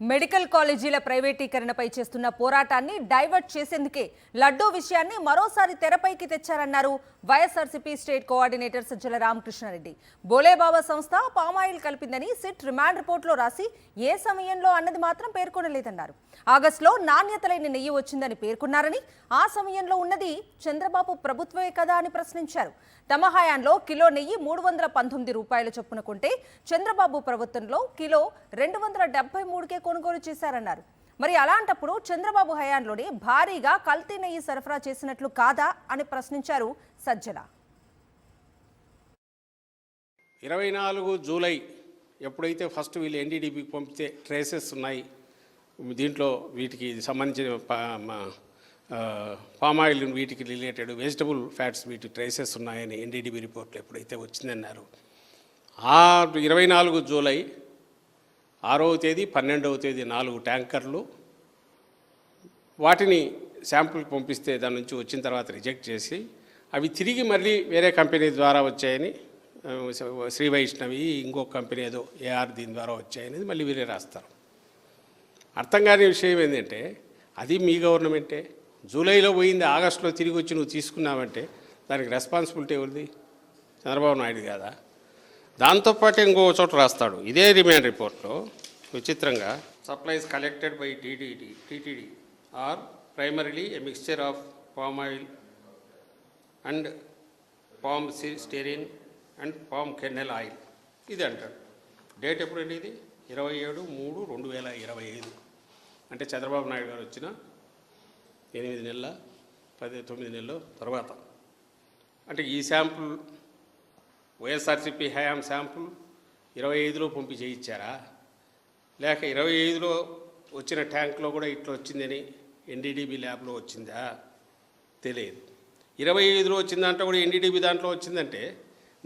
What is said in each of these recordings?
Medical కాలేజీల ప్రైవేటీకరణపై చేస్తున్న పోరాటాన్ని డైవర్ట్ చేసేందుకే లడ్డూ విషయాన్ని మరోసారి తెరపైకి తెచ్చారన్నారు వైఎస్ఆర్సీపీ స్టేట్ కోఆర్డినేటర్ సజ్జల రామకృష్ణారెడ్డి. బోలేబాబా సంస్థ పామాయిల్ కలిపిందని సిట్ రిమాండ్ రిపోర్టులో రాసి ఏ సమయంలో అన్నది మాత్రం పేర్కొనలేదన్నారు. ఆగస్టులో నాణ్యత లేని నెయ్యి వచ్చిందని పేర్కొన్నారని, ఆ సమయంలో ఉన్నది చంద్రబాబు ప్రభుత్వమే కదా అని ప్రశ్నించారు. తమ హయాంలో కిలో నెయ్యి 319 రూపాయల చొప్పున కొంటే చంద్రబాబు ప్రభుత్వంలో కిలో 273కే కొనుగోలు చేశారన్నారు. మరి అలాంటప్పుడు చంద్రబాబు హయాంలోనే భారీగా కల్తీ నెయ్యి సరఫరా చేసినట్లు కాదా అని ప్రశ్నించారు సజ్జల. 24 జూలై ఎప్పుడైతే ఫస్ట్ వీళ్ళు ఎన్డీడీబీకి పంపితే ట్రేసెస్ ఉన్నాయి, దీంట్లో వీటికి సంబంధించిన పామాయిల్ వీటికి రిలేటెడ్ వెజిటబుల్ ఫ్యాట్స్ వీటి ట్రేసెస్ ఉన్నాయని ఎన్డీడీబీ రిపోర్ట్లో ఎప్పుడైతే వచ్చిందన్నారు, ఆ 24 జూలై 6వ తేదీ 12వ తేదీ 4 ట్యాంకర్లు వాటిని శాంపుల్కి పంపిస్తే దాని నుంచి వచ్చిన తర్వాత రిజెక్ట్ చేసి అవి తిరిగి మళ్ళీ వేరే కంపెనీ ద్వారా వచ్చాయని, శ్రీ వైష్ణవి ఇంకొక కంపెనీ ఏదో ఏఆర్ దీని ద్వారా వచ్చాయనేది మళ్ళీ వీరే రాస్తారు. అర్థం కాని విషయం ఏంటంటే అది మీ గవర్నమెంటే. జూలైలో పోయింది ఆగస్టులో తిరిగి వచ్చి నువ్వు తీసుకున్నావంటే దానికి రెస్పాన్సిబిలిటీ ఎవరిది? చంద్రబాబు నాయుడు కాదా? దాంతోపాటు ఇంకో చోట రాస్తాడు ఇదే రిమాండ్ రిపోర్ట్లో విచిత్రంగా, supplies collected by TTD are primarily a mixture of palm oil and palm stearin and palm kernel oil. ఇది అంటాడు. డేట్ ఎప్పుడండి? ఇది 27/3/2025. అంటే చంద్రబాబు నాయుడు గారు వచ్చిన 8 నెలల 9 నెలల తర్వాత. అంటే ఈ శాంపుల్ వైఎస్ఆర్సీపీ హయాం శాంపుల్ 25లో పంపి చేయించారా, లేక 25లో వచ్చిన ట్యాంక్లో కూడా ఇట్లా వచ్చిందని ఎన్డీడీబీ ల్యాబ్లో వచ్చిందా తెలియదు. 25లో వచ్చిందంటే కూడా ఎన్డీడీబీ దాంట్లో వచ్చిందంటే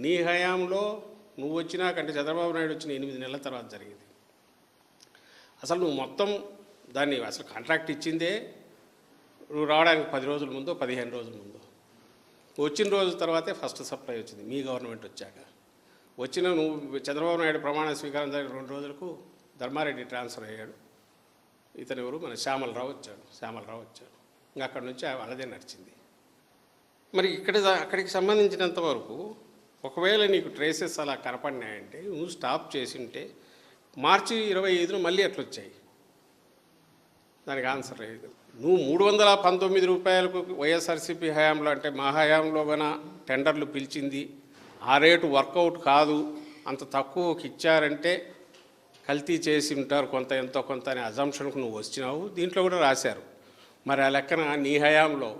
నీ హయాంలో నువ్వు వచ్చినాకంటే చంద్రబాబు నాయుడు వచ్చిన 8 నెలల తర్వాత జరిగింది. అసలు నువ్వు మొత్తం దాన్ని అసలు కాంట్రాక్ట్ ఇచ్చిందే నువ్వు రావడానికి 10 రోజుల ముందు 15 రోజుల ముందు. వచ్చిన రోజుల తర్వాతే ఫస్ట్ సప్లై వచ్చింది మీ గవర్నమెంట్ వచ్చాక. వచ్చిన నువ్వు చంద్రబాబు నాయుడు ప్రమాణ స్వీకారం జరిగిన 2 రోజులకు ధర్మారెడ్డి ట్రాన్స్ఫర్ అయ్యాడు. ఇతను ఎవరు? మన శ్యామలరావు వచ్చాడు. ఇంకా అక్కడి నుంచి వాళ్ళదే నడిచింది. మరి అక్కడికి సంబంధించినంత వరకు ఒకవేళ నీకు ట్రేసెస్ అలా కనపడినాయంటే నువ్వు స్టాప్ చేసి ఉంటే మార్చి 25న మళ్ళీ అట్లా వచ్చాయి. దానికి ఆన్సర్ లేదు. నువ్వు 319 రూపాయలకు వైఎస్ఆర్సీపీ హయాంలో, అంటే మా హయాంలో కన్నా టెండర్లు పిలిచింది, ఆ రేటు వర్కౌట్ కాదు, అంత తక్కువకి ఇచ్చారంటే కల్తీ చేసి ఉంటారు ఎంతో కొంత అనే అజంప్షన్కు నువ్వు వచ్చినావు. దీంట్లో కూడా రాశారు. మరి ఆ లెక్కన నీ హయాంలో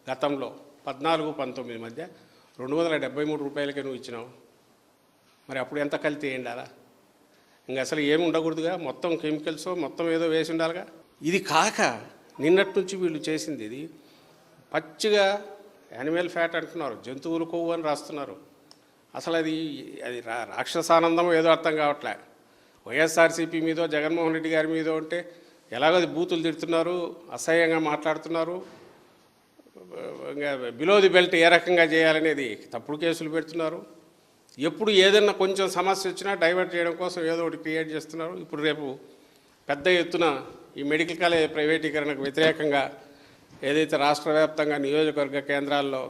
గతంలో 14-19 మధ్య 273 రూపాయలకే నువ్వు ఇచ్చినావు. మరి అప్పుడు ఎంత కల్తీ అయిండాలా? ఇంక అసలు ఏమి ఉండకూడదుగా, మొత్తం కెమికల్స్ మొత్తం ఏదో వేసి ఉండాలిగా. ఇది కాక నిన్నటి నుంచి వీళ్ళు చేసింది ఇది పచ్చిగా యానిమల్ ఫ్యాట్ అంటున్నారు, జంతువుల కొవ్వు అని రాస్తున్నారు. అసలు అది రాక్షసానందం ఏదో అర్థం కావట్లే. వైఎస్ఆర్సీపీ మీదో జగన్మోహన్ రెడ్డి గారి మీదో అంటే ఎలాగో అది బూతులు తిడుతున్నారు, అసహ్యంగా మాట్లాడుతున్నారు. ఇంకా బిలో ది బెల్ట్ ఏ రకంగా చేయాలనేది తప్పుడు కేసులు పెడుతున్నారు. ఎప్పుడు ఏదన్నా కొంచెం సమస్య వచ్చినా డైవర్ట్ చేయడం కోసం ఏదో ఒకటి క్రియేట్ చేస్తున్నారు. ఇప్పుడు రేపు పెద్ద ఎత్తున ఈ మెడికల్ కాలేజ్ ప్రైవేటీకరణకు వ్యతిరేకంగా ఏదైతే రాష్ట్ర వ్యాప్తంగా నియోజకవర్గ కేంద్రాల్లో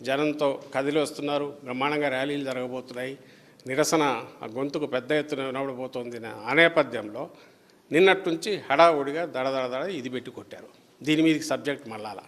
జనంతో కదిలి వస్తున్నారు, బ్రహ్మాండంగా ర్యాలీలు జరగబోతున్నాయి, నిరసన ఆ గొంతుకు పెద్ద ఎత్తున వినబడబోతోంది. ఆ నేపథ్యంలో నిన్నటి నుంచి హడావుడిగా దడ ఇది పెట్టి కొట్టారు. దీని మీదకి సబ్జెక్ట్ మళ్ళాలా.